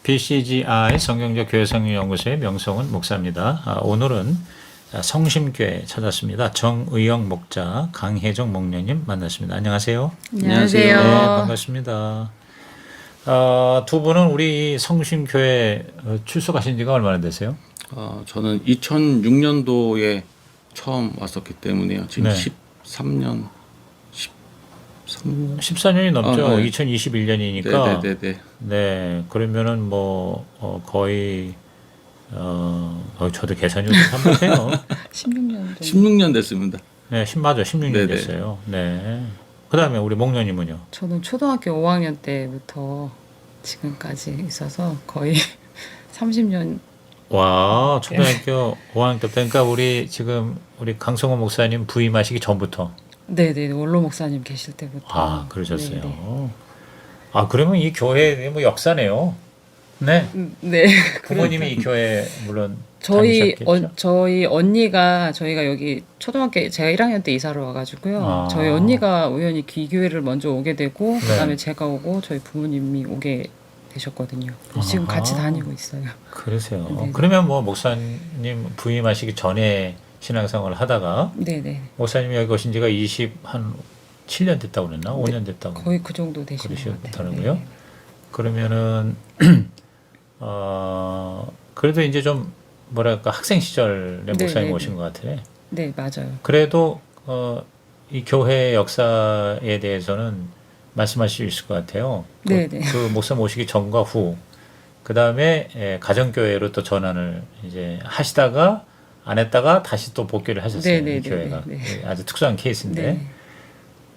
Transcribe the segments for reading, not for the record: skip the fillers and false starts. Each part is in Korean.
BCGI 성경적 교회성경연구소의 명성은 목사입니다. 오늘은 성심교회 찾았습니다. 정의영 목자, 강혜정 목녀님 만났습니다. 안녕하세요. 안녕하세요. 네, 반갑습니다. 두 분은 우리 성심교회 출석하신 지가 얼마나 되세요? 저는 2006년도에 처음 왔었기 때문에요. 지금 네. 13년. 14년이 넘죠. 네. 2021년이니까. 네네네. 네, 그러면은 뭐 거의 저도 계산이 좀 한못해요. 16년 16년 됐습니다. 네, 맞아, 16년 네네. 됐어요. 네. 그다음에 우리 목녀님은요? 저는 초등학교 5학년 때부터 지금까지 있어서 거의 30년. 와, 초등학교 5학년 때부터. 그러니까 우리 강성호 목사님 부임하시기 전부터. 네네, 원로 목사님 계실 때부터. 아, 그러셨어요. 네네. 아, 그러면 이 교회의 뭐 역사네요. 네. 네. 부모님이 이 교회 물론 저희 다니셨겠죠? 저희 언니가 저희가 여기 초등학교 제가 1학년 때 이사를 와가지고요. 아. 저희 언니가 우연히 이 교회를 먼저 오게 되고 네. 그다음에 제가 오고 저희 부모님이 오게 되셨거든요. 지금 아하. 같이 다니고 있어요. 그러세요. 네네. 그러면 뭐 목사님 부임하시기 전에 신앙생활을 하다가 네네. 목사님이 여기 오신 지가 27년 됐다고 그랬나? 5년 됐다고. 거의 그 정도 되시는 것 같아요. 그러시더라고요. 네. 그러면은 그래도 이제 좀 뭐랄까 학생 시절에 목사님 네네네. 오신 것 같아요. 네, 맞아요. 그래도 이 교회 역사에 대해서는 말씀하실 수 있을 것 같아요. 네네. 그 목사님 오시기 전과 후, 그 다음에 가정교회로 또 전환을 이제 하시다가 안 했다가 다시 또 복귀를 하셨어요. 네네네. 이 교회가 네. 아주 특수한 케이스인데 네.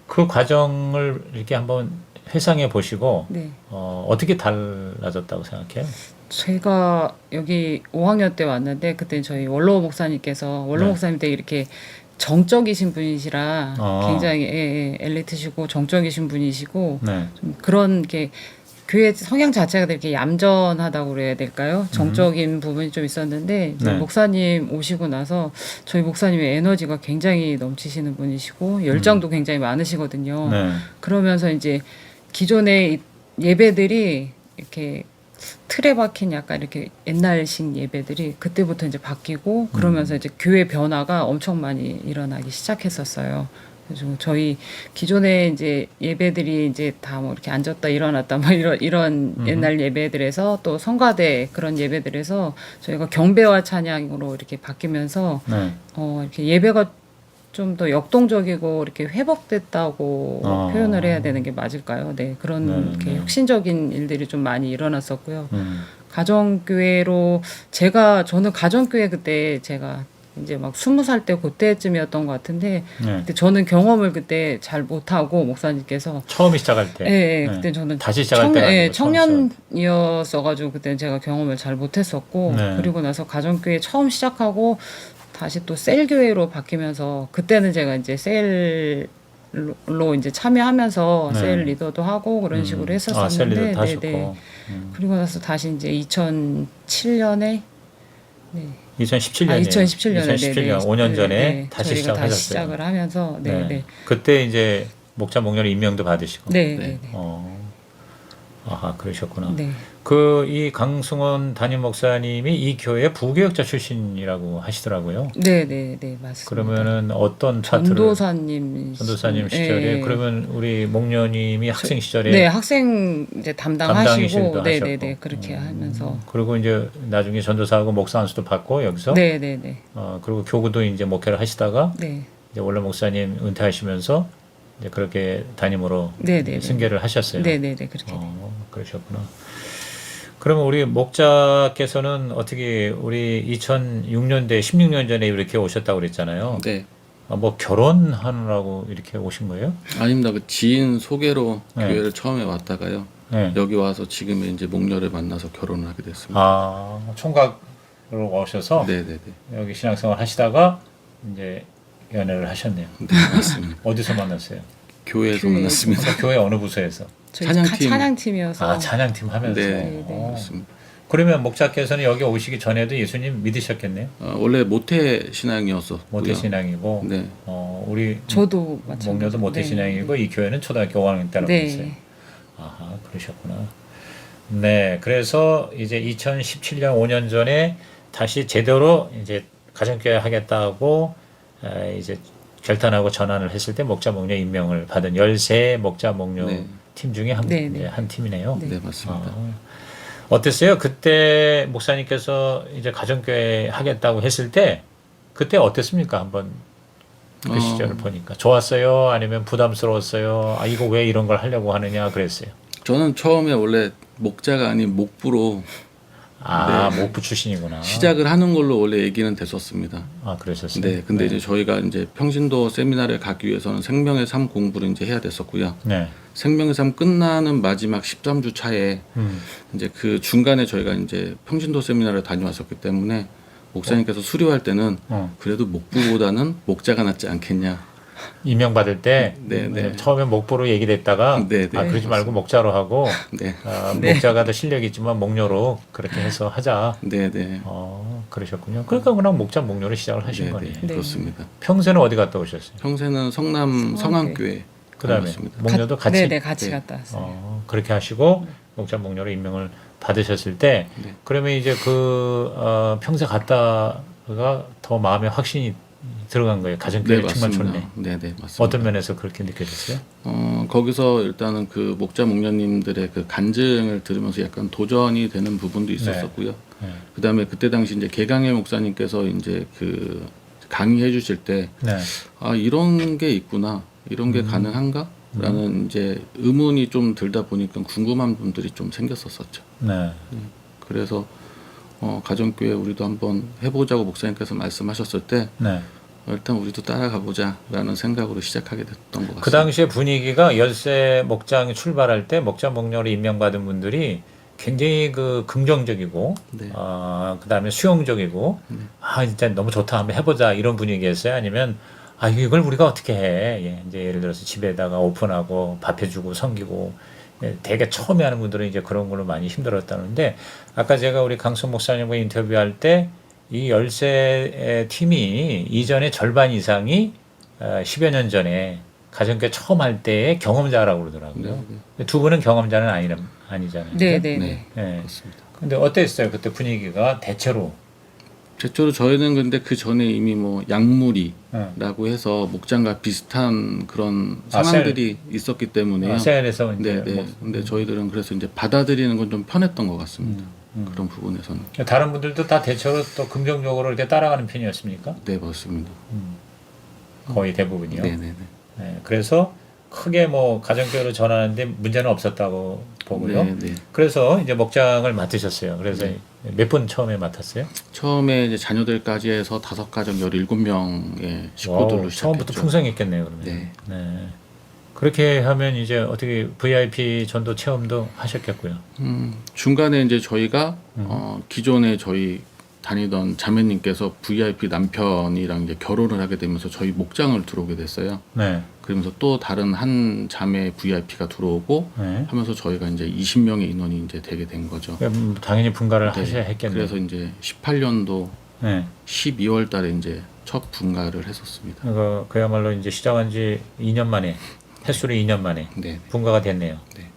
그 과정을 이렇게 한번 회상해 보시고 네. 어떻게 달라졌다고 생각해요? 제가 여기 5학년 때 왔는데 그때 저희 원로 목사님께서 원로 네. 목사님 때 이렇게 정적이신 분이시라 굉장히 엘리트시고 정적이신 분이시고 네. 좀 그런 게 교회 성향 자체가 되게 얌전하다고 그래야 될까요? 정적인 부분이 좀 있었는데 이제 네. 목사님 오시고 나서 저희 목사님의 에너지가 굉장히 넘치시는 분이시고 열정도 굉장히 많으시거든요. 네. 그러면서 이제 기존의 예배들이 이렇게 틀에 박힌 약간 이렇게 옛날식 예배들이 그때부터 이제 바뀌고 그러면서 이제 교회 변화가 엄청 많이 일어나기 시작했었어요. 그래서 저희 기존에 이제 예배들이 이제 다 뭐 이렇게 앉았다 일어났다 뭐 이런 옛날 예배들에서 또 성가대 그런 예배들에서 저희가 경배와 찬양으로 이렇게 바뀌면서 네. 이렇게 예배가 좀 더 역동적이고 이렇게 회복됐다고 표현을 해야 되는 게 맞을까요? 네, 그런 네, 이렇게 네. 혁신적인 일들이 좀 많이 일어났었고요. 가정교회로 저는 가정교회 그때 제가 이제 막 20살 때 그때쯤이었던 것 같은데 네. 근데 저는 경험을 그때 잘 못하고 목사님께서 처음에 시작할 때. 예, 그때 저는 다시 시작할 때가 아니고 처음 청년이었어가지고 그때는 제가 경험을 잘 못했었고 네. 그리고 나서 가정교회 처음 시작하고 다시 또 셀교회로 바뀌면서 그때는 제가 이제 셀로 이제 참여하면서 네. 셀 리더도 하고 그런 식으로 했었었는데 셀 리더도 네네. 하셨고. 그리고 나서 다시 이제 2007년에 네. 2017년에 2017년에 2017년 5년 전에 다시 저희가 시작하셨어요. 다시 시작을 하면서 네. 그때 이제 목자 목련의 임명도 받으시고. 네. 네. 네. 아하, 그러셨구나. 네. 이 강승원 담임 목사님이 이 교회 부교역자 출신이라고 하시더라고요. 네, 맞습니다. 그러면은 어떤 파트를 전도사님 시절에 네. 그러면 우리 목녀님이 학생 시절에 네, 학생 이제 담당이실도 담당하시고 하셨고. 네, 그렇게 하면서 그리고 이제 나중에 전도사하고 목사 안수도 받고 여기서 네. 그리고 교구도 이제 목회를 하시다가 네. 이제 원로 목사님 은퇴하시면서 이제 그렇게 담임으로 네. 승계를 하셨어요. 네, 그렇게. 그러셨구나. 그러면 우리 목자께서는 어떻게 우리 2006년대 16년 전에 이렇게 오셨다고 그랬잖아요. 네. 뭐 결혼하느라고 이렇게 오신 거예요? 아닙니다. 그 지인 소개로 네. 교회를 처음에 왔다가요. 네. 여기 와서 지금의 이제 목녀를 만나서 결혼을 하게 됐습니다. 총각으로 오셔서 네네네. 여기 신앙생활 하시다가 이제 연애를 하셨네요. 네, 맞습니다. 어디서 만났어요? 교회에서 만났습니다. 교회 어느 부서에서? 저희 찬양팀. 찬양팀이어서 찬양팀 하면서. 네, 네. 맞습니다. 그러면 목자께서는 여기 오시기 전에도 예수님 믿으셨겠네요? 원래 모태 신앙이었었고요. 모태 신앙이고, 네. 우리 저도 마찬가지로. 목녀도 모태 네. 신앙이고 이 교회는 초등학교 5학년 때라고 네. 했어요. 아하, 그러셨구나. 네, 그래서 이제 2017년 5년 전에 다시 제대로 이제 가정교회 하겠다고 이제 결단하고 전환을 했을 때 목자 목녀 임명을 받은 13 목자 목녀 네. 팀 중에 한, 네, 네. 한 팀이네요. 네. 네, 맞습니다. 어땠어요? 그때 목사님께서 이제 가정교회 하겠다고 했을 때 그때 어땠습니까? 한번 그 시절을 보니까 좋았어요? 아니면 부담스러웠어요? 아 이거 왜 이런 걸 하려고 하느냐 그랬어요. 저는 처음에 원래 목자가 아닌 목부로 아 네. 목부 출신이구나. 시작을 하는 걸로 원래 얘기는 됐었습니다. 아 그러셨어요. 네, 근데 이제 저희가 이제 평신도 세미나를 가기 위해서는 생명의 삶 공부를 이제 해야 됐었고요. 네. 생명의 삶 끝나는 마지막 13주 차에 이제 그 중간에 저희가 이제 평신도 세미나를 다녀왔었기 때문에 목사님께서 수료할 때는 그래도 목부보다는 목자가 낫지 않겠냐. 임명받을 때 네, 네. 처음에 목부로 얘기됐다가 네, 네. 아 그러지 말고 목자로 하고 네, 목자가 더 실력이 있지만 목녀로 그렇게 해서 하자. 네, 네. 그러셨군요. 그러니까 그냥 목자 목녀로 시작을 하신 네, 거네요. 네, 그렇습니다. 평소에는 어디 갔다 오셨어요? 평소에는 성남 성안교회 그다음에 다녔습니다. 목녀도 같이 네네 같이 갔다 왔어요. 그렇게 하시고 목자 목녀로 임명을 받으셨을 때 네. 그러면 이제 그 평생 갔다가 더 마음에 확신이 들어간 거예요. 가정교회 네, 정말 맞습니다. 좋네. 네, 네, 맞습니다. 어떤 면에서 그렇게 느껴졌어요? 거기서 일단은 그 목자 목녀님들의 그 간증을 들으면서 약간 도전이 되는 부분도 있었었고요. 네. 그다음에 그때 당시 이제 개강의 목사님께서 이제 그 강의해 주실 때 네. 아, 이런 게 있구나. 이런 게 가능한가? 라는 이제 의문이 좀 들다 보니까 궁금한 분들이 좀 생겼었었죠. 네. 그래서 가정교회 우리도 한번 해보자고 목사님께서 말씀하셨을 때 네. 일단 우리도 따라가 보자라는 생각으로 시작하게 됐던 것 같습니다. 그 당시에 분위기가 열세 목장이 출발할 때 목자 목녀로 임명받은 분들이 굉장히 그 긍정적이고 네. 그다음에 수용적이고 진짜 너무 좋다 한번 해보자 이런 분위기였어요. 아니면 이걸 우리가 어떻게 해? 예, 이제 예를 들어서 집에다가 오픈하고 밥 해주고 섬기고 되게 처음에 하는 분들은 이제 그런 걸로 많이 힘들었다는데 아까 제가 우리 강성 목사님과 인터뷰할 때 이 열세 팀이 이전에 절반 이상이 10여 년 전에 가정교회 처음 할 때의 경험자라고 그러더라고요. 네, 두 분은 경험자는 아니잖아요. 네네네. 네, 네. 그렇습니다. 근데 어땠어요? 그때 분위기가 대체로. 최초로 저희는 근데 그 전에 이미 뭐 약물이라고 응. 해서 목장과 비슷한 그런 상황들이 있었기 때문에요. 세안에서 이제 네, 네. 근데 저희들은 그래서 이제 받아들이는 건 좀 편했던 것 같습니다. 그런 부분에서는. 다른 분들도 다 대체로 또 긍정적으로 이렇게 따라가는 편이었습니까? 네, 맞습니다. 거의 대부분이요. 네, 네, 네. 네, 그래서 크게 뭐 가정교회로 전하는데 문제는 없었다고 보고요. 네, 네. 그래서 이제 목장을 맡으셨어요. 그래서 몇 분 처음에 맡았어요? 처음에 이제 자녀들까지 해서 5가정 17명의 식구들로 와우, 시작했죠. 처음부터 풍성했겠네요. 그러면. 네. 네. 그렇게 하면 이제 어떻게 VIP 전도 체험도 하셨겠고요. 중간에 이제 저희가 기존에 저희 다니던 자매님께서 VIP 남편이랑 이제 결혼을 하게 되면서 저희 목장을 들어오게 됐어요. 네. 그러면서 또 다른 한 자매 VIP가 들어오고 네. 하면서 저희가 이제 20명의 인원이 이제 되게 된 거죠. 당연히 분가를 네. 하셔야 했겠네요. 그래서 이제 18년도 네. 12월 달에 이제 첫 분가를 했었습니다. 그야말로 이제 시작한 지 2년 만에 횟수로 2년 만에 네. 분가가 됐네요. 네.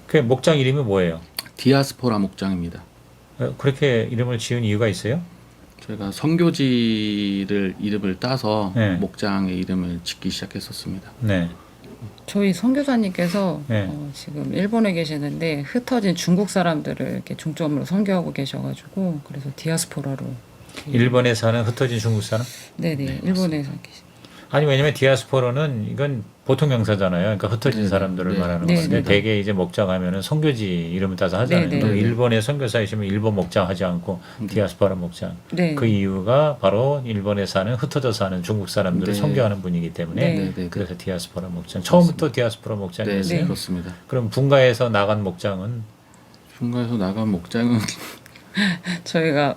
그 목장 이름이 뭐예요? 디아스포라 목장입니다. 그렇게 이름을 지은 이유가 있어요? 저희가 선교지를 이름을 따서 네. 목장의 이름을 짓기 시작했었습니다. 네. 저희 선교사님께서 네. 지금 일본에 계시는데 흩어진 중국 사람들을 이렇게 중점으로 선교하고 계셔가지고 그래서 디아스포라로. 일본에 사는 흩어진 중국 사람? 네네. 네, 일본에서 계시. 아니 왜냐면 디아스포라는 이건 보통 명사잖아요. 그러니까 흩어진 네, 사람들을 네. 말하는 네, 건데 네. 대개 이제 목장 하면은 선교지 이름을 따서 하잖아요. 네, 네. 또 네. 일본의 선교사이시면 일본 목장 하지 않고 디아스포라 목장. 네. 그 이유가 바로 일본에 사는 흩어져 사는 중국 사람들을 네. 선교하는 분이기 때문에 네. 네, 네. 그래서 디아스포라 목장. 처음부터 디아스포라 네, 목장이었어요. 네, 그렇습니다. 그럼 분가에서 나간 목장은 중간에서 나간 목장은 저희가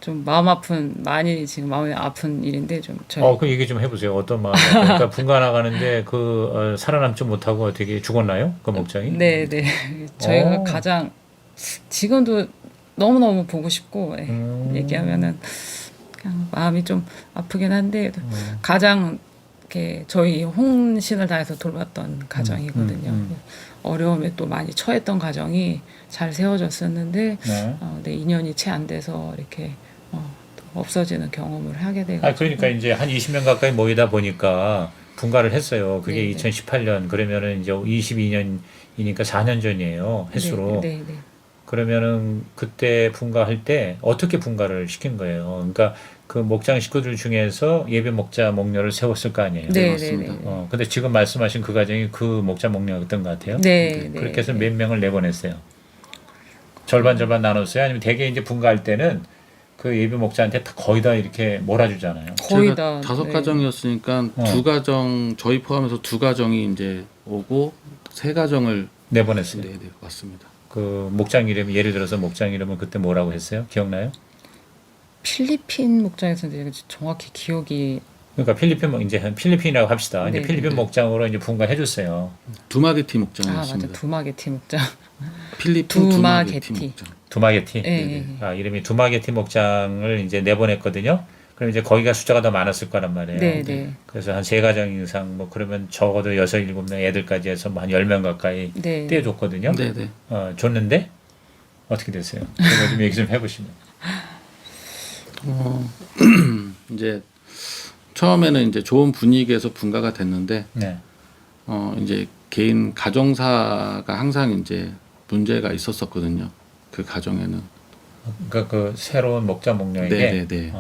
좀 마음 아픈 많이 지금 마음이 아픈 일인데 좀 저희 그 얘기 좀 해보세요. 어떤 마음? 그러니까 분가 나가는데 살아남지 못하고 어떻게 죽었나요? 그 목장이? 네네 저희가 오. 가장 지금도 너무 너무 보고 싶고 얘기하면은 그냥 마음이 좀 아프긴 한데 가장 이렇게 저희 혼신을 다해서 돌봤던 가정이거든요. 어려움에 또 많이 처했던 가정이 잘 세워졌었는데 네. 네, 2년이 채 안 돼서 이렇게 또 없어지는 경험을 하게 돼가지고 아 그러니까 이제 한 20명 가까이 모이다 보니까 분가를 했어요. 그게 네, 네. 2018년 그러면은 이제 22년이니까 4년 전이에요. 횟수로. 네, 네, 네. 그러면은 그때 분가할 때 어떻게 분가를 시킨 거예요? 그러니까 그 목장 식구들 중에서 예배 목자 목녀를 세웠을 거 아니에요. 네, 맞습니다. 네, 네. 근데 지금 말씀하신 그 가정이 그 목자 목녀였던 것 같아요. 네, 네, 그렇게 해서 네. 몇 명을 내보냈어요. 절반 나눴어요. 아니면 대개 이제 분가할 때는 그 예배 목자한테 거의 다 이렇게 몰아주잖아요. 거의 제가 다 5가정이었으니까 어. 2가정 저희 포함해서 2가정이 이제 오고 3가정을 내보냈어요. 네, 맞습니다. 그 목장 이름 예를 들어서 목장 이름은 그때 뭐라고 했어요? 기억나요? 필리핀 목장에서 이제 정확히 기억이 그러니까 이제 필리핀이라고 합시다. 이제 네, 필리핀 네. 목장으로 이제 분가해 줬어요. 두마게티 맞아 목장이었습니다. 두마게티 목장 필리핀 두마게티. 두마게티 목장. 두마게티. 네. 이름이 두마게티 목장을 이제 내보냈거든요. 그럼 이제 거기가 숫자가 더 많았을 거란 말이에요. 네, 네. 그래서 한 3가정 이상 뭐 그러면 적어도 6, 7명 애들까지 해서 뭐 한 10명 가까이 네. 떼어줬거든요. 네네. 줬는데 어떻게 됐어요? 그거 좀 얘기 좀 해보시면. 이제 처음에는 이제 좋은 분위기에서 분가가 됐는데 네. 이제 개인 가정사가 항상 이제 문제가 있었었거든요. 그 가정에는. 그러니까 그 새로운 목자 목녀에게 네네네.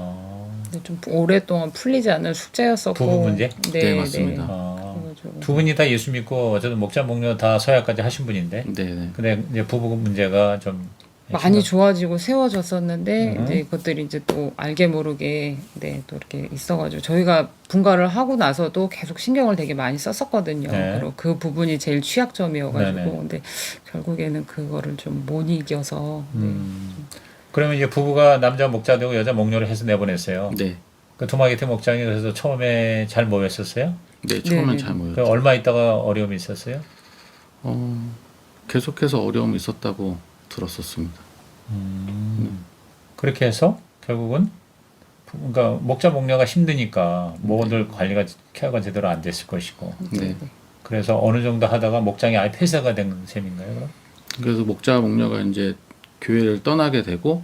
근데 좀 오랫동안 풀리지 않는 숙제였었고 부부 문제? 네, 맞습니다. 그래가지고 두 분이 다 예수 믿고 어쨌든 목자 목녀 다 서약까지 하신 분인데 네네. 근데 이제 부부 문제가 좀 많이 좋아지고 세워졌었는데 음. 이제 그것들이 이제 또 알게 모르게 또 이렇게 있어가지고 저희가 분가를 하고 나서도 계속 신경을 되게 많이 썼었거든요. 네. 그리고 그 부분이 제일 취약점이어가지고 네네. 근데 결국에는 그거를 좀 못 이겨서 그러면 이제 부부가 남자 목자 되고 여자 목녀를 해서 내보냈어요. 네. 그 두마게티 목장이 그래서 처음에 잘 모였었어요. 네, 처음엔 네네. 잘 그 모였죠. 얼마 있다가 어려움이 있었어요. 계속해서 어려움이 있었다고 들었었습니다. 그렇게 해서 결국은 그러니까 목자 목녀가 힘드니까 모든 관리가 케어가 제대로 안 됐을 것이고 네. 그래서 어느 정도 하다가 목장이 아예 폐쇄가 된 셈인가요? 그럼? 그래서 목자 목녀가 이제 교회를 떠나게 되고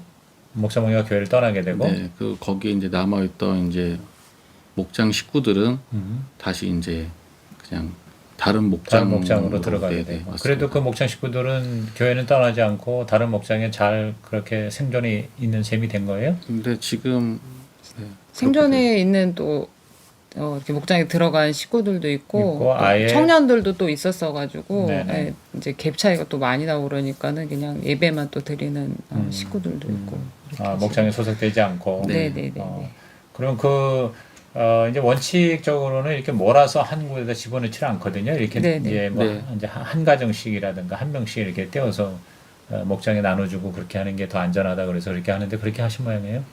목자 목녀가 교회를 떠나게 되고 네, 그 거기에 이제 남아 있던 이제 목장 식구들은 다시 이제 그냥 다른 목장으로 들어가게 네, 되고 맞습니다. 그래도 그 목장 식구들은 교회는 떠나지 않고 다른 목장에 잘 그렇게 생존이 있는 셈이 된 거예요? 근데 지금 네, 생존에 있는 또 이렇게 목장에 들어간 식구들도 있고 있고 또 아예- 청년들도 또 있었어가지고 네네. 예, 이제 갭 차이가 또 많이 나고 그러니까는 그냥 예배만 또 드리는 식구들도 있고 이렇게 목장에 소속되지 않고 네네네. 그럼 이제 원칙적으로는 이렇게 몰아서 한 곳에다 집어넣지 않거든요. 이렇게 네네. 이제 뭐 네. 이제 한 가정씩이라든가 한 명씩 이렇게 떼어서 목장에 나눠주고 그렇게 하는 게 더 안전하다 그래서 그렇게 하는데 그렇게 하신 모양이에요.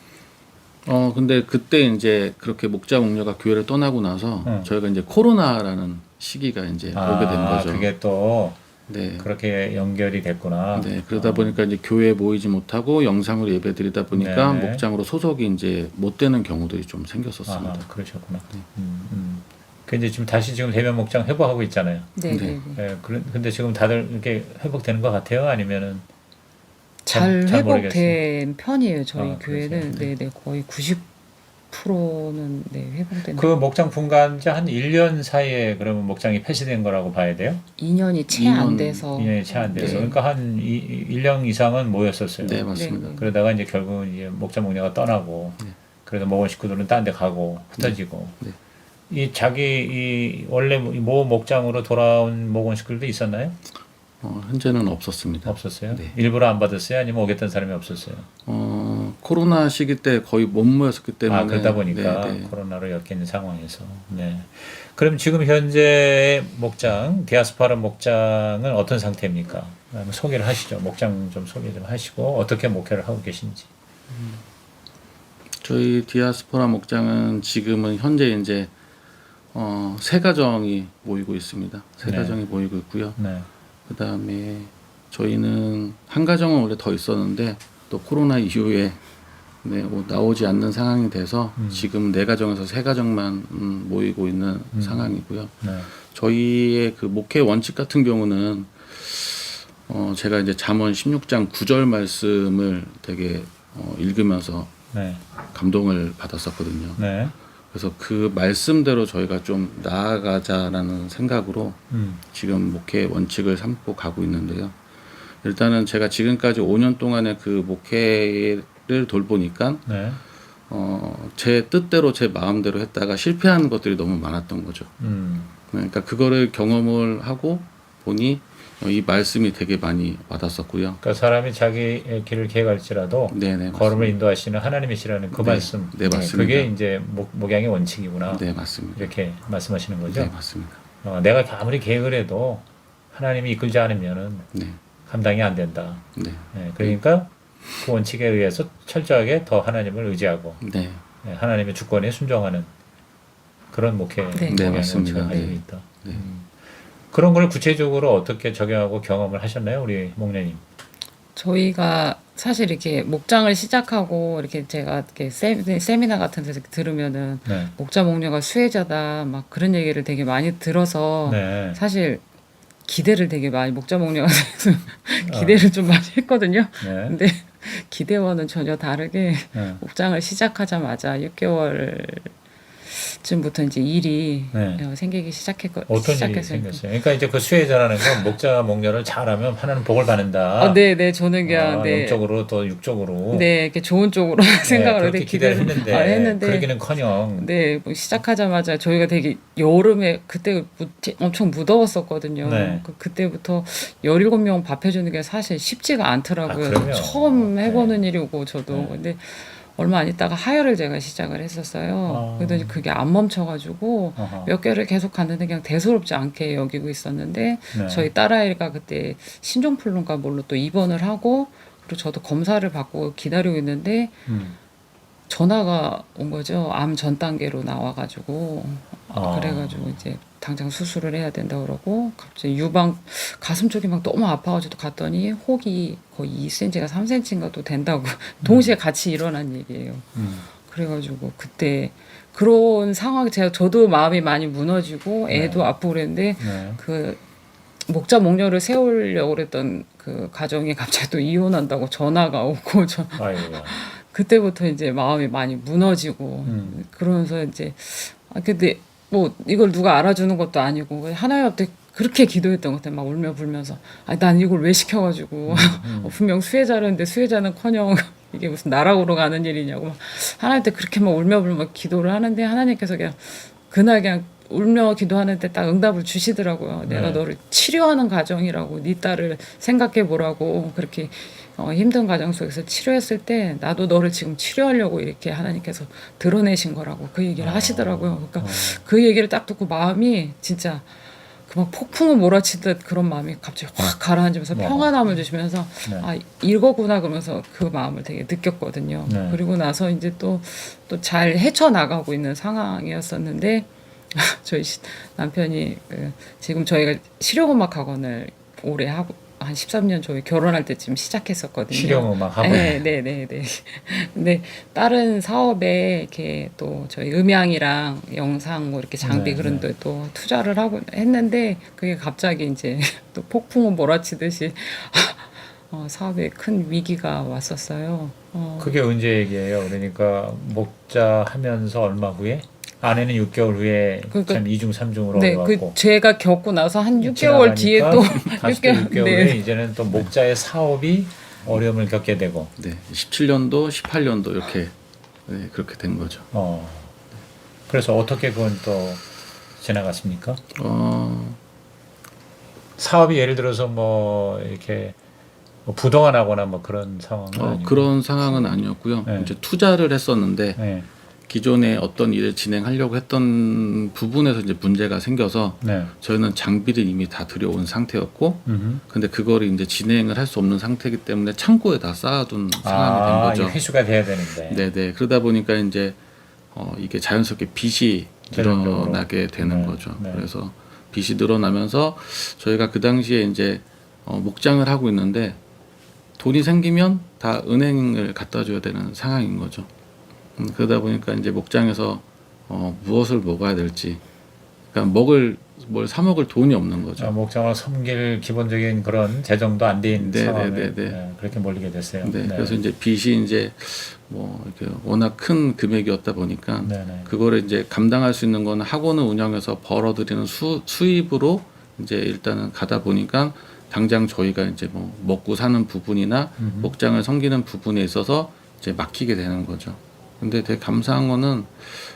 근데 그때 이제 그렇게 목자 목녀가 교회를 떠나고 나서 저희가 이제 코로나라는 시기가 이제 오게 된 거죠. 그게 또 네. 그렇게 연결이 됐구나. 네, 그러다 보니까 이제 교회에 모이지 못하고 영상으로 예배드리다 보니까 네네. 목장으로 소속이 이제 못 되는 경우들이 좀 생겼었습니다. 그러셨구나. 그 이제 지금 대면 목장 회복하고 있잖아요. 네네네. 예, 근데 지금 다들 이렇게 회복되는 것 같아요? 아니면은 잘 잘 회복된 편이에요. 저희 그러세요? 교회는 네네 거의 90%는 회복된. 그 목장 분가한 지 한 1년 사이에 그러면 목장이 폐쇄된 거라고 봐야 돼요? 2년이 채 안 2년 돼서 2년이 채 안 돼서. 네. 그러니까 한 1년 이상은 모였었어요. 네, 맞습니다. 네. 그러다가 이제 결국은 이제 목자 목녀가 떠나고 그래도 모건 식구들은 딴 데 가고 흩어지고 네. 이 원래 모 목장으로 돌아온 모건 식구들도 있었나요? 현재는 없었습니다. 없었어요? 네. 일부러 안 받았어요? 아니면 오겠다는 사람이 없었어요? 코로나 시기 때 거의 못 모였었기 때문에 그러다 보니까 네, 네. 코로나로 엮이는 상황에서. 네. 그럼 지금 현재 목장, 디아스포라 목장은 어떤 상태입니까? 한번 소개를 하시죠. 목장 좀 소개 좀 하시고 어떻게 목회를 하고 계신지. 저희 디아스포라 목장은 지금은 현재 이제 3가정이 모이고 있습니다. 세 네. 가정이 모이고 있고요. 네. 그 다음에 저희는 한 가정은 원래 더 있었는데 또 코로나 이후에 네, 나오지 않는 상황이 돼서 지금 4가정에서 3가정만 모이고 있는 상황이고요. 네. 저희의 그 목회 원칙 같은 경우는 제가 이제 잠언 16장 9절 말씀을 되게 읽으면서 네. 감동을 받았었거든요. 네. 그래서 그 말씀대로 저희가 좀 나아가자라는 생각으로 지금 목회 원칙을 삼고 가고 있는데요. 일단은 제가 지금까지 5년 동안의 그 목회를 돌보니까 네. 제 뜻대로 제 마음대로 했다가 실패하는 것들이 너무 많았던 거죠. 그러니까 그거를 경험을 하고 보니 이 말씀이 되게 많이 와닿았었고요. 그러니까 사람이 자기의 길을 기해갈지라도 네네, 걸음을 인도하시는 하나님이시라는 그 네, 말씀. 네, 맞습니다. 그게 이제 목양의 원칙이구나. 네, 맞습니다. 이렇게 말씀하시는 거죠. 네, 맞습니다. 내가 아무리 계획을 해도 하나님이 이끌지 않으면은 네, 감당이 안 된다. 네, 그러니까 그 원칙에 의해서 철저하게 더 하나님을 의지하고 네, 하나님의 주권에 순종하는 그런 목회 네. 네, 목양의 맞습니다. 원칙을 가지고 네. 있다. 네. 그런 걸 구체적으로 어떻게 적용하고 경험을 하셨나요, 우리 목련님? 저희가 사실 이렇게 목장을 시작하고 이렇게 제가 이렇게 세미나 같은 데서 들으면은 네. 목자 목녀가 수혜자다 막 그런 얘기를 되게 많이 들어서 네. 사실 기대를 되게 많이 목자 목녀가 돼서 기대를 좀 많이 했거든요. 네. 근데 기대와는 전혀 다르게 네. 목장을 시작하자마자 6개월쯤부터 이제 일이 네. 생기기 어떤 일이 시작했어요. 생겼어요? 그러니까 이제 그 수혜자라는 건 목자 목녀를 잘하면 하나님 복을 받는다. 네, 저는 그냥 네, 영적으로 또 육적으로. 네, 이렇게 좋은 쪽으로 생각을 그렇게 했는데 기대를 했는데, 그러기는커녕. 네, 뭐 시작하자마자 저희가 되게 여름에 그때 엄청 무더웠었거든요. 네. 그때부터 17명 밥 해주는 게 사실 쉽지가 않더라고요. 그럼요. 처음 해보는 네. 일이고 저도. 네. 근데 얼마 안 있다가 하혈을 제가 시작을 했었어요. 그러더니 그게 안 멈춰가지고 어허. 몇 개월을 계속 갔는데 그냥 대수롭지 않게 여기고 있었는데 네. 저희 딸아이가 그때 신종플루인가 뭘로 또 입원을 하고 그리고 저도 검사를 받고 기다리고 있는데 전화가 온 거죠. 암 전 단계로 나와가지고 그래가지고 이제 당장 수술을 해야 된다 그러고 갑자기 가슴 쪽이 막 너무 아파가지고 갔더니 혹이 거의 2cm가 3cm인가 또 된다고 동시에 같이 일어난 얘기예요. 그래가지고 그때 그런 상황 저도 마음이 많이 무너지고 애도 네. 아프고 그랬는데 네. 그 목자 목녀를 세우려고 그랬던 그 가정이 갑자기 또 이혼한다고 전화가 오고 아이고야. 그때부터 이제 마음이 많이 무너지고 그러면서 이제 근데 뭐 이걸 누가 알아주는 것도 아니고 하나님 앞에 그렇게 기도했던 것 같아요. 막 울며 불면서 난 이걸 왜 시켜가지고 분명 수혜자라는데 수혜자는커녕 이게 무슨 나락으로 가는 일이냐고 막 하나님한테 그렇게 막 울며 불며 기도를 하는데 하나님께서 그냥 그날 그냥 울며 기도하는데 딱 응답을 주시더라고요. 내가 너를 치료하는 과정이라고 네 딸을 생각해 보라고 그렇게 힘든 과정 속에서 치료했을 때 나도 너를 지금 치료하려고 이렇게 하나님께서 드러내신 거라고 그 얘기를 하시더라고요. 그러니까 그 얘기를 딱 듣고 마음이 진짜 그 막 폭풍을 몰아치듯 그런 마음이 갑자기 확 가라앉으면서 평안함을 주시면서 이거구나 그러면서 그 마음을 되게 느꼈거든요. 네. 그리고 나서 이제 또 잘 헤쳐나가고 있는 상황이었었는데 저희 남편이 지금 저희가 실용음악 학원을 올해 하고 한 13년 저희 결혼할 때쯤 시작했었거든요. 실용음악 학원. 네. 근데 다른 사업에 이렇게 또 저희 음향이랑 영상 뭐 이렇게 장비 그런 데 또 투자를 하고 했는데 그게 갑자기 이제 또 폭풍을 몰아치듯이 사업에 큰 위기가 왔었어요. 그게 언제 얘기예요? 그러니까 목자 하면서 얼마 후에? 아내는 6개월 후에 그러니까 참 2중 3중으로 네, 올라왔고 제가 겪고 나서 한 6개월 뒤에 또 다시 또 6개월 네. 후에 이제는 또 목자의 사업이 어려움을 겪게 되고 17년도, 18년도 이렇게 그렇게 된 거죠. 그래서 어떻게 그건 또 지나갔습니까? 사업이 예를 들어서 뭐 이렇게 뭐 부도가 나거나 뭐 그런 상황은 아니고 그런 상황은 아니었고요. 네. 이제 투자를 했었는데 네. 기존에 어떤 일을 진행하려고 했던 부분에서 이제 문제가 생겨서 네. 저희는 장비를 이미 다 들여온 상태였고 근데 그거를 이제 진행을 할 수 없는 상태이기 때문에 창고에 다 쌓아둔 상황이 된 거죠. 회수가 돼야 되는데. 네네. 그러다 보니까 이제 이게 자연스럽게 빚이 늘어나게 되는 거죠. 네. 그래서 빚이 늘어나면서 저희가 그 당시에 이제 목장을 하고 있는데 돈이 생기면 다 은행을 갖다 줘야 되는 상황인 거죠. 그러다 보니까 이제 목장에서 무엇을 먹어야 될지, 그러니까 뭘 사 먹을 돈이 없는 거죠. 목장을 섬길 기본적인 그런 재정도 안 돼 있는 네, 상황에 네, 네, 네. 네, 그렇게 몰리게 됐어요. 네, 그래서 이제 빚이 이제 뭐 이렇게 워낙 큰 금액이었다 보니까 네, 네. 그거를 이제 감당할 수 있는 거는 학원을 운영해서 벌어들이는 수입으로 이제 일단은 가다 보니까 당장 저희가 이제 뭐 먹고 사는 부분이나 목장을 섬기는 부분에 있어서 이제 막히게 되는 거죠. 근데 되게 감사한 거는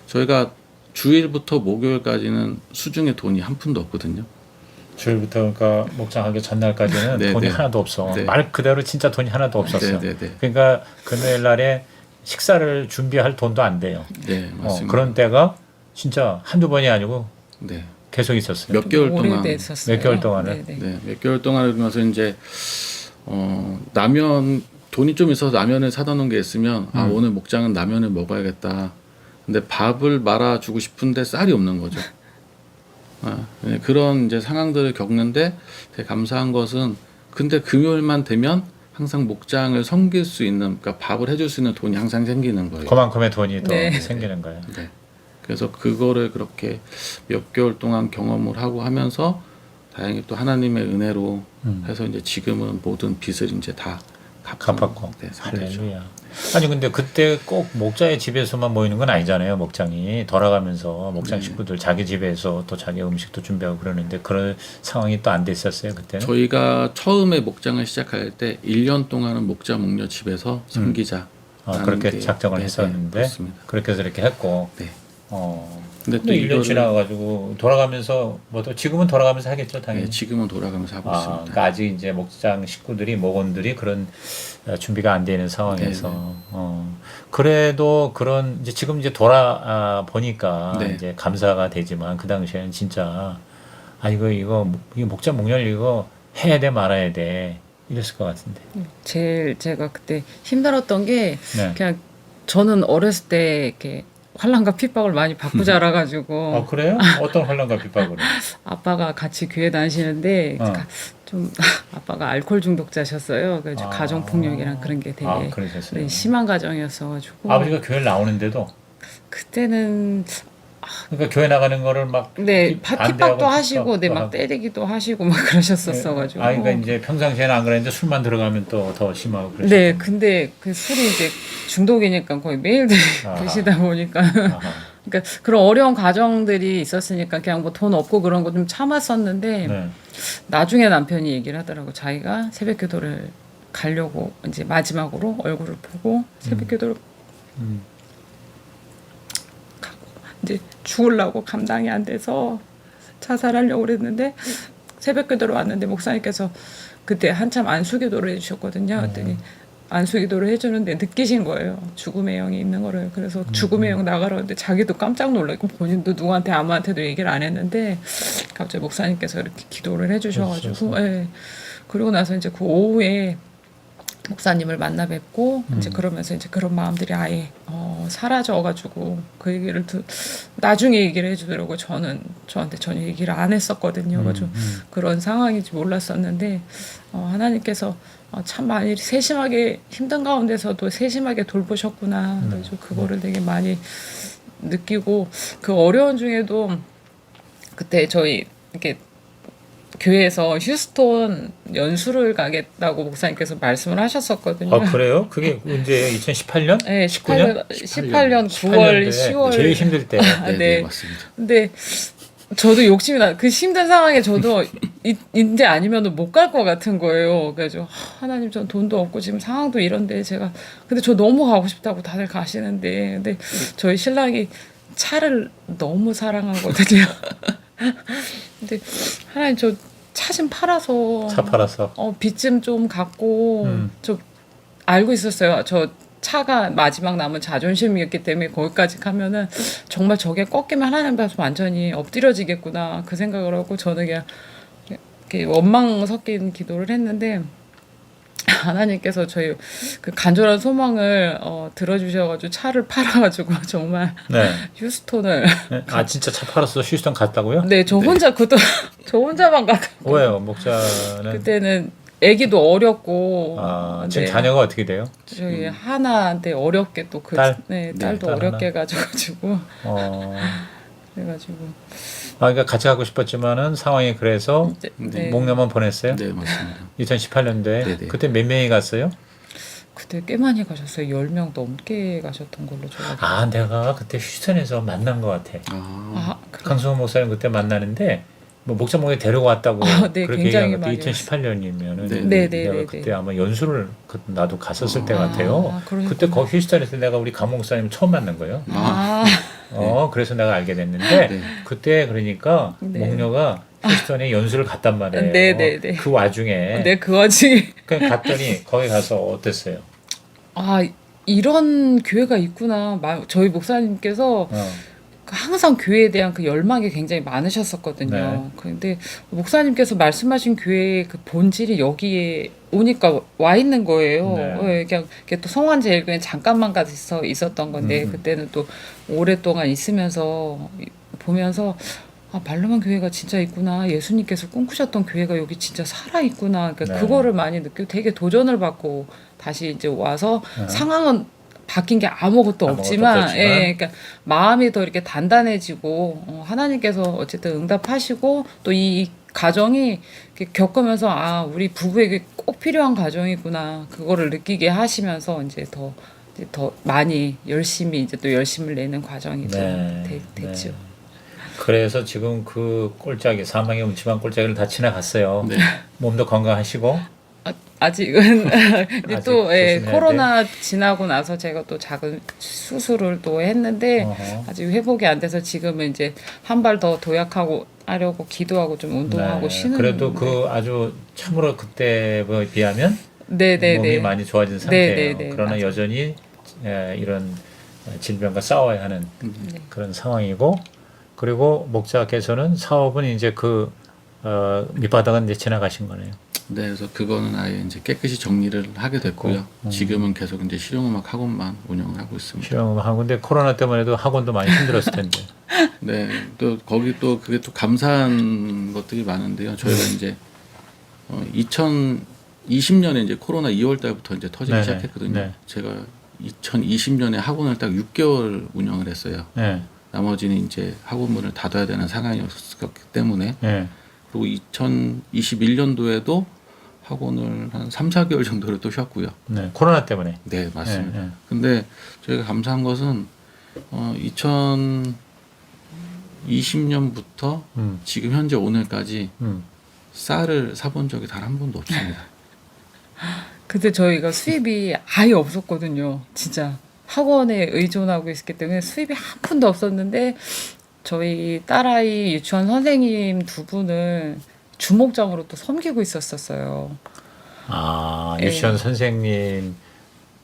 저희가 주일부터 목요일까지는 수중에 돈이 한 푼도 없거든요. 주일부터 그러니까 목장하기 전날까지는 네, 돈이 네. 하나도 없어. 네. 말 그대로 진짜 돈이 하나도 없었어. 네, 네, 네. 그러니까 금요일 날에 식사를 준비할 돈도 안 돼요. 네, 맞습니다. 그런 때가 진짜 한두 번이 아니고 네. 계속 있었어요. 몇 개월 동안 오래됐었어요. 몇 개월 동안은? 네네. 네, 몇 개월 동안 그러면서 이제 라면 돈이 좀 있어서 라면을 사다 놓은 게 있으면 아 오늘 목장은 라면을 먹어야겠다. 근데 밥을 말아 주고 싶은데 쌀이 없는 거죠. 네, 그런 이제 상황들을 겪는데 되게 감사한 것은 근데 금요일만 되면 항상 목장을 섬길 수 있는, 그러니까 밥을 해줄 수 있는 돈이 항상 생기는 거예요. 그만큼의 돈이 더 네. 생기는 거예요. 네. 그래서 그거를 그렇게 몇 개월 동안 경험을 하고 하면서 다행히 또 하나님의 은혜로 해서 이제 지금은 모든 빚을 이제 다 갚았고. 네, 상태죠. 할렐루야. 아니 근데 그때 꼭 목자의 집에서만 모이는 건 아니잖아요. 목장이 돌아가면서 목장 식구들 자기 집에서 또 자기 음식도 준비하고 그러는데 그런 상황이 또 안 됐었어요 그때는. 저희가 처음에 목장을 시작할 때 1년 동안은 목자 목녀 집에서 섬기자. 그렇게 작정을 했었는데 그렇습니다. 그렇게 해서 이렇게 했고. 네. 근데 근데 또 1년 이거를- 지나가지고 돌아가면서 뭐 또 지금은 돌아가면서 하겠죠 당연히. 네, 지금은 돌아가면서 하고 있습니다. 그러니까 아직 이제 목장 식구들이 목원들이 그런 준비가 안 되는 상황에서 그래도 그런 이제 지금 이제 돌아 보니까 네. 이제 감사가 되지만 그 당시에는 진짜 이거 목장 목련 이거 해야 돼 말아야 돼 이랬을 것 같은데. 제일 제가 그때 힘들었던 게 네. 그냥 저는 어렸을 때 이렇게 환란과 핍박을 많이 받고 자라가지고 그래요? 어떤 환란과 핍박으로? 아빠가 같이 교회 다니시는데 어. 좀 아빠가 알코올 중독자셨어요. 그래서 아. 가정 폭력이랑 그런 게 되게 그러셨어요. 네, 심한 가정이었어가지고 아버지가 교회를 나오는데도 그때는 그러니까 교회 나가는 거를 막 네 반대하고 핍박도 하시고 네 핍박도 막 하고. 때리기도 하시고 막 그러셨었어가지고 그러니까 이제 평상시에는 안 그랬는데 술만 들어가면 또 더 심하고 그러셨죠. 네 근데 그 술이 이제 중독이니까 거의 매일 아하. 드시다 보니까 아하. 그러니까 그런 어려운 가정들이 있었으니까 그냥 뭐 돈 없고 그런 거 좀 참았었는데 네. 나중에 남편이 얘기를 하더라고. 자기가 새벽 기도를 가려고 이제 마지막으로 얼굴을 보고 새벽 기도를 가고 이제 죽으려고 감당이 안 돼서 자살하려고 그랬는데 새벽 기도를 왔는데 목사님께서 그때 한참 안수 기도를 해주셨거든요. 그랬더니 안수 기도를 해주는데 느끼신 거예요. 죽음의 영이 있는 거를. 그래서 죽음의 영 나가라는데 자기도 깜짝 놀랐고 본인도 누구한테 아무한테도 얘기를 안 했는데 갑자기 목사님께서 이렇게 기도를 해주셔가지고 예. 그러고 나서 이제 그 오후에 목사님을 만나 뵙고 이제 그러면서 이제 그런 마음들이 아예 사라져가지고 그 얘기를 나중에 얘기를 해주더라고요. 저한테 전혀 얘기를 안 했었거든요. 그래서 그런 상황인지 몰랐었는데 하나님께서 참 많이 세심하게 힘든 가운데서도 세심하게 돌보셨구나. 그래서 그거를 되게 많이 느끼고 그 어려운 중에도 그때 저희 이렇게 교회에서 휴스톤 연수를 가겠다고 목사님께서 말씀을 하셨었거든요. 그래요? 그게 언제 2018년? 네, 19년? 18년 9월, 10월. 제일 힘들 때. 네. 맞습니다. 근데 저도 욕심이 그 힘든 상황에 저도 이제 아니면은 못 갈 것 같은 거예요. 그래서 하나님 전 돈도 없고 지금 상황도 이런데 제가 근데 저 너무 가고 싶다고 다들 가시는데 근데 저희 신랑이 차를 너무 사랑하거든요. 근데 하나님 저 차 좀 팔아서 차 팔아서. 빚 좀 갚고 저 알고 있었어요. 저 차가 마지막 남은 자존심이었기 때문에 거기까지 가면은 정말 저게 꺾이면 하나님 앞에서 완전히 엎드려지겠구나 그 생각을 하고 저는 그냥 이렇게 원망 섞인 기도를 했는데 하나님께서 저희 그 간절한 소망을 들어주셔가지고 차를 팔아가지고 정말 네. 휴스톤을 진짜 차 팔았어? 휴스턴 갔다고요? 네 저 혼자 저 혼자만 갔다 왜요? 목자는 그때는 아기도 어렸고 지금 네. 자녀가 어떻게 돼요? 저희 하나인데 어렵게 또 딸? 네, 네, 딸도 딸 어렵게 가져가지고 그래가지고 그러니까 같이 가고 싶었지만은 상황이 그래서 이제, 네. 목련만 보냈어요. 네, 맞습니다. 2018년도에 네네. 그때 몇 명이 갔어요? 그때 꽤 많이 가셨어요. 10명 넘게 가셨던 걸로 제가. 내가 그때 휴스턴에서 만난 것 같아. 그래. 강승호 목사님 그때 만나는데 뭐 목자 목에 데리고 왔다고 네, 그렇게 굉장히 얘기한 것도 많이 2018년이면은 네, 네, 내가 네, 그때 네. 아마 연수를 나도 갔었을 때 같아요. 그러셨구나. 그때 거기 휴스턴에서 내가 우리 강 목사님 처음 만난 거예요. 그래서 내가 알게 됐는데 네. 그때 그러니까 네. 목녀가 휴스턴에 연수를 갔단 말이에요. 네, 네, 네. 그 와중에 네, 그 와중에 그냥 갔더니 거기 가서 어땠어요? 이런 교회가 있구나. 저희 목사님께서 항상 교회에 대한 그 열망이 굉장히 많으셨었거든요. 네. 그런데 목사님께서 말씀하신 교회의 그 본질이 여기에 오니까 와 있는 거예요. 네. 그냥 또 성환제일교회 잠깐만 가서 있었던 건데 그때는 또 오랫동안 있으면서 보면서 말로만 교회가 진짜 있구나. 예수님께서 꿈꾸셨던 교회가 여기 진짜 살아 있구나. 그러니까 네. 그거를 많이 느끼고 되게 도전을 받고 다시 이제 와서 상황은 바뀐 게 아무것도 없지만, 없었지만. 그러니까 마음이 더 이렇게 단단해지고 하나님께서 어쨌든 응답하시고 또 이 가정이 이렇게 겪으면서 우리 부부에게 꼭 필요한 가정이구나 그거를 느끼게 하시면서 이제 더 많이 열심히 이제 또 열심을 내는 과정이 됐죠. 네. 그래서 지금 그 꼴짜기 사망의 음침한 꼴짜기를 다 지나갔어요. 네. 몸도 건강하시고 아직은 이제 아직 또 조심해야 코로나 지나고 나서 제가 또 작은 수술을 또 했는데 아직 회복이 안 돼서 지금은 이제 한 발 더 도약하고 하려고 기도하고 좀 운동하고 쉬는. 그래도 그 아주 참으로 그때에 비하면 네네네. 몸이 많이 좋아진 상태예요. 네네네. 그러나 맞아요. 여전히 이런 질병과 싸워야 하는 그런 상황이고 그리고 목자께서는 사업은 이제 그 밑바닥은 이제 지나가신 거네요. 네, 그래서 그거는 아예 이제 깨끗이 정리를 하게 됐고요. 지금은 계속 이제 실용음악 학원만 운영을 하고 있습니다. 실용음악 학원인데 코로나 때문에도 학원도 많이 힘들었을 텐데. 네, 또 거기 또 그게 또 감사한 것들이 많은데요. 저희가 이제 2020년에 이제 코로나 2월 달부터 이제 터지기 네네. 시작했거든요. 네. 제가 2020년에 학원을 딱 6개월 운영을 했어요. 네. 나머지는 이제 학원문을 닫아야 되는 상황이었기 때문에 네. 그리고 2021년도에도 학원을 한 3, 4개월 정도를 또 쉬었고요. 네. 코로나 때문에. 네, 맞습니다. 네, 네. 근데 저희가 감사한 것은 2020년부터 지금 현재 오늘까지 쌀을 사본 적이 단 한 번도 없습니다. 그때 저희가 수입이 아예 없었거든요. 진짜 학원에 의존하고 있었기 때문에 수입이 한 푼도 없었는데 저희 딸아이 유치원 선생님 두 분은 주목장으로 또 섬기고 있었어요. 유치원 선생님,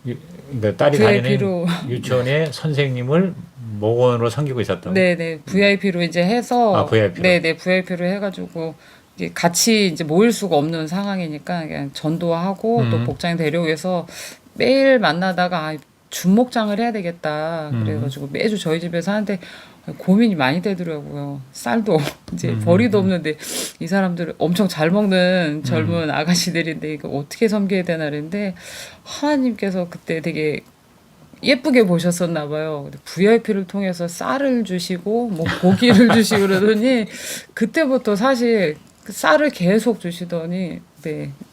그러니까 딸이 VIP로. 다니는 유치원의 선생님을 목원으로 섬기고 있었다고. 네네 VIP로 이제 해서 VIP로. 네네 VIP로 해가지고 이제 같이 이제 모일 수가 없는 상황이니까 그냥 전도하고 또 복장 데려오해서 매일 만나다가 준목장을 해야 되겠다 그래가지고 매주 저희 집에서 하는데 고민이 많이 되더라고요. 쌀도 이제 벌이도 없는데 이 사람들 엄청 잘 먹는 젊은 아가씨들인데 이거 어떻게 섬겨야 되나 그랬는데 하나님께서 그때 되게 예쁘게 보셨었나 봐요. VIP를 통해서 쌀을 주시고 뭐 고기를 주시고 그러더니 그때부터 사실 그 쌀을 계속 주시더니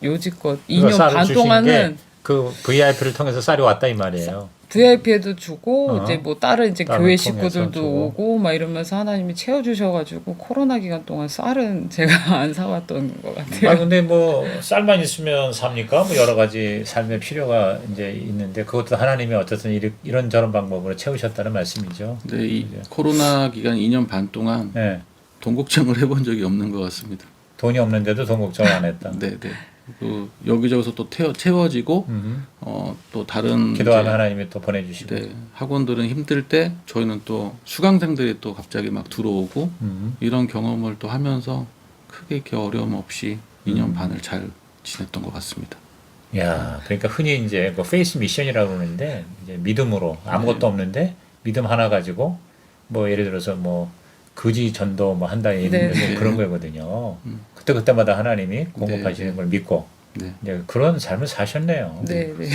요지껏 2년 반 동안은 그 VIP를 통해서 쌀이 왔다 이 말이에요. VIP에도 주고 이제 뭐 다른 이제 교회 식구들도 주고. 오고 막 이러면서 하나님이 채워주셔가지고 코로나 기간 동안 쌀은 제가 안 사왔던 것 같아요. 근데 뭐 쌀만 있으면 삽니까? 뭐 여러 가지 삶의 필요가 이제 있는데 그것도 하나님이 어쨌든 이런 저런 방법으로 채우셨다는 말씀이죠. 근데 이 코로나 기간 2년 반 동안 네. 돈 걱정을 해본 적이 없는 것 같습니다. 돈이 없는데도 돈 걱정을 안 했다. 네. 그 여기저기서 또 채워지고 또 다른 기도하면 이제, 하나님이 또 보내주시고. 네, 학원들은 힘들 때 저희는 또 수강생들이 또 갑자기 막 들어오고 이런 경험을 또 하면서 크게 이렇게 어려움 없이 2년 반을 잘 지냈던 것 같습니다. 야, 그러니까 흔히 이제 그 페이스 미션이라고 그러는데 이제 믿음으로 아무것도 없는데 믿음 하나 가지고 뭐 예를 들어서 뭐 거지 전도 뭐 한다 이런 그런 거거든요. 그때마다 하나님이 공급하시는 걸 믿고 네. 이제 그런 삶을 사셨네요. 네, 네.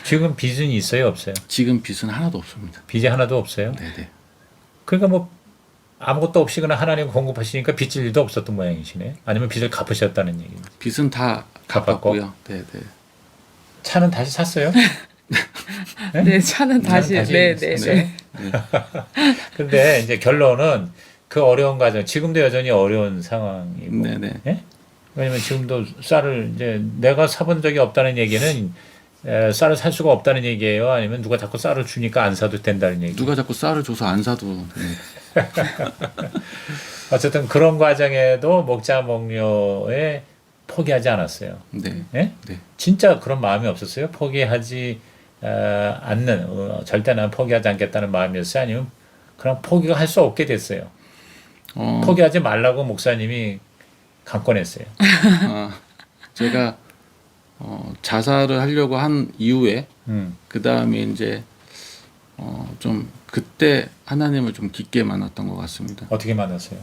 지금 빚은 있어요, 없어요? 지금 빚은 하나도 없습니다. 빚이 하나도 없어요. 네네. 그러니까 뭐 아무것도 없이 그냥 하나님 공급하시니까 빚질 일도 없었던 모양이시네. 아니면 빚을 갚으셨다는 얘기. 빚은 다 갚았고? 갚았고요. 네네. 차는 다시 샀어요? 네? 네, 차는 다시, 네, 네, 샀어요? 네. 근데 이제 결론은 그 어려운 과정, 지금도 여전히 어려운 상황이고. 네네. 예? 왜냐면 지금도 쌀을 이제 내가 사본 적이 없다는 얘기는 쌀을 살 수가 없다는 얘기예요? 아니면 누가 자꾸 쌀을 주니까 안 사도 된다는 얘기? 누가 자꾸 쌀을 줘서 안 사도 됩니다. 어쨌든 그런 과정에도 목자 목료에 포기하지 않았어요. 네. 예? 네. 진짜 그런 마음이 없었어요? 포기하지 않는, 절대 난 포기하지 않겠다는 마음이었어요? 아니면 그냥 포기가 할 수 없게 됐어요? 포기하지 말라고 목사님이 강권했어요. 제가 자살을 하려고 한 이후에 그 다음에 이제 좀 그때 하나님을 좀 깊게 만났던 것 같습니다. 어떻게 만났어요?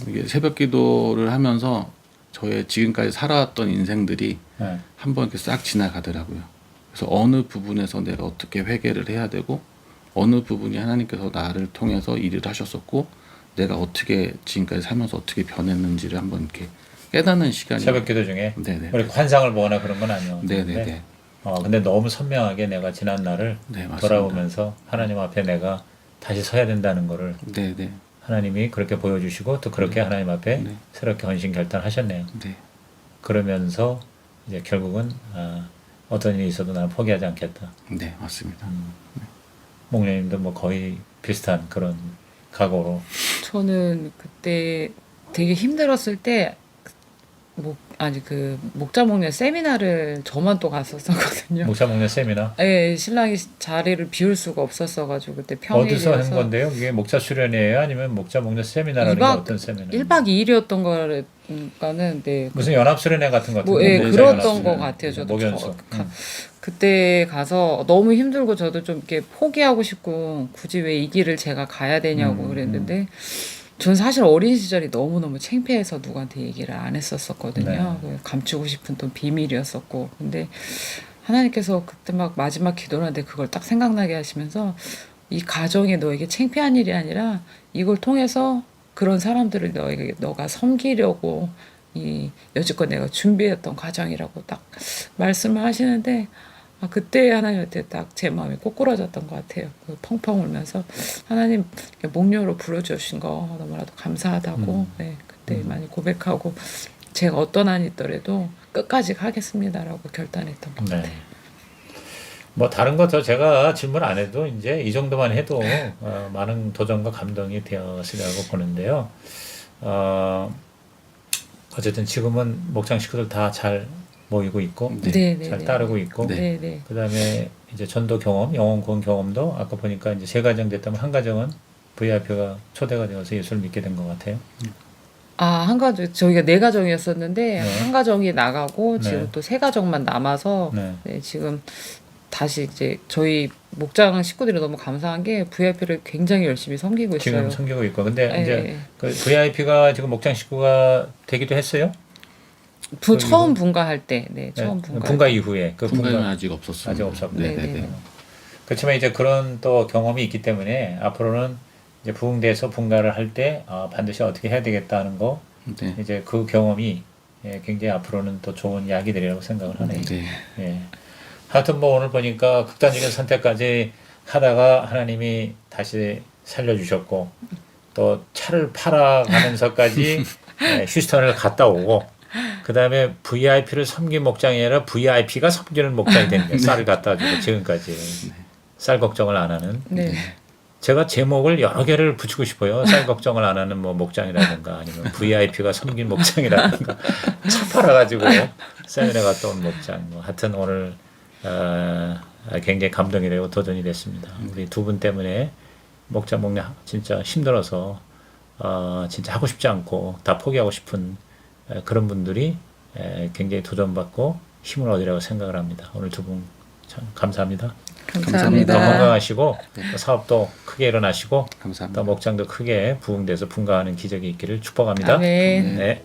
이게 새벽 기도를 하면서 저의 지금까지 살아왔던 인생들이 네. 한번 이렇게 싹 지나가더라고요. 그래서 어느 부분에서 내가 어떻게 회개를 해야 되고 어느 부분이 하나님께서 나를 통해서 일을 하셨었고 내가 어떻게 지금까지 살면서 어떻게 변했는지를 한번 이렇게 깨닫는 시간이 새벽 기도 중에 네네. 우리 환상을 보거나 그런 건 아니었는데 네네네. 근데 너무 선명하게 내가 지난 날을 네, 맞습니다. 돌아오면서 하나님 앞에 내가 다시 서야 된다는 거를 네네. 하나님이 그렇게 보여주시고 또 그렇게 하나님 앞에 네. 새롭게 헌신 결단하셨네요. 네. 그러면서 이제 결국은 어떤 일이 있어도 나는 포기하지 않겠다. 네, 맞습니다. 목련님도 뭐 거의 비슷한 그런 각오로. 저는 그때 되게 힘들었을 때 그 목자 목련 세미나를 저만 또 갔었거든요. 목사 목련 세미나 예, 신랑이 자리를 비울 수가 없었어가지고 그때 어디서 평일이어서 한 건데요? 이게 목자 수련회예요? 아니면 목자 목련 세미나라는 게 어떤 세미나? 1박 2일이었던 거니까는 네. 무슨 연합 수련회 같은 거 같은 뭐, 거? 예, 네, 그랬던 연합 것 같아요. 저도 목연수. 그때 가서 너무 힘들고 저도 좀 이렇게 포기하고 싶고 굳이 왜 이 길을 제가 가야 되냐고 그랬는데 전 사실 어린 시절이 너무너무 창피해서 누구한테 얘기를 안 했었거든요. 감추고 싶은 또 비밀이었었고. 근데 하나님께서 그때 막 마지막 기도를 하는데 그걸 딱 생각나게 하시면서 이 가정이 너에게 창피한 일이 아니라 이걸 통해서 그런 사람들을 너가 섬기려고 이 여지껏 내가 준비했던 과정이라고 딱 말씀을 하시는데 그때 하나님한테 딱 제 마음이 꼬꾸라졌던 것 같아요. 펑펑 울면서 하나님 목료로 불러주신 거 너무나도 감사하다고 네, 그때 많이 고백하고 제가 어떤 한이 있더라도 끝까지 가겠습니다라고 결단했던 것 같아요. 뭐 다른 거 더 제가 질문 안 해도 이제 이 정도만 해도 많은 도전과 감동이 되었으리라고 보는데요. 어쨌든 지금은 목장 식구들 다 잘 모이고 있고 잘 따르고 있고 그다음에 이제 전도 경험, 영혼 구원 경험도 아까 보니까 이제 3가정 됐다면 한 가정은 VIP가 초대가 되어서 예수를 믿게 된 것 같아요. 한 가정 저희가 4가정이었었는데 한 가정이 나가고 지금 또 3가정만 남아서 지금 다시 이제 저희 목장 식구들이 너무 감사한 게 VIP를 굉장히 열심히 섬기고 있어요. 지금 섬기고 있고 근데 이제 그 VIP가 지금 목장 식구가 되기도 했어요? 처음 분가할 때, 처음 분가 이후에 그 분가는 아직 없었어요. 아직 없었고. 네네네. 그렇지만 이제 그런 또 경험이 있기 때문에 앞으로는 이제 부흥대에서 분가를 할 때 반드시 어떻게 해야 되겠다는 거 이제 그 경험이 굉장히 앞으로는 또 좋은 이야기들이라고 생각을 하네요. 예. 하여튼 뭐 오늘 보니까 극단적인 선택까지 하다가 하나님이 다시 살려주셨고 또 차를 팔아가면서까지 휴스턴을 갔다 오고 그 다음에 VIP를 섬긴 목장이 아니라 VIP가 섬기는 목장이 된 거예요. 쌀을 갖다 주고 지금까지 쌀 걱정을 안 하는. 제가 제목을 여러 개를 붙이고 싶어요. 쌀 걱정을 안 하는 뭐 목장이라든가 아니면 VIP가 섬긴 목장이라든가 차 팔아가지고 세미나 갔다 온 목장. 뭐 하여튼 오늘 굉장히 감동이 되고 도전이 됐습니다. 우리 두 분 때문에 목장 목련 진짜 힘들어서 진짜 하고 싶지 않고 다 포기하고 싶은 그런 분들이 굉장히 도전받고 힘을 얻으라고 생각을 합니다. 오늘 두 분 참 감사합니다. 감사합니다. 더 건강하시고 사업도 크게 일어나시고 감사합니다. 또 목장도 크게 부흥돼서 분가하는 기적이 있기를 축복합니다. 아멘. 네.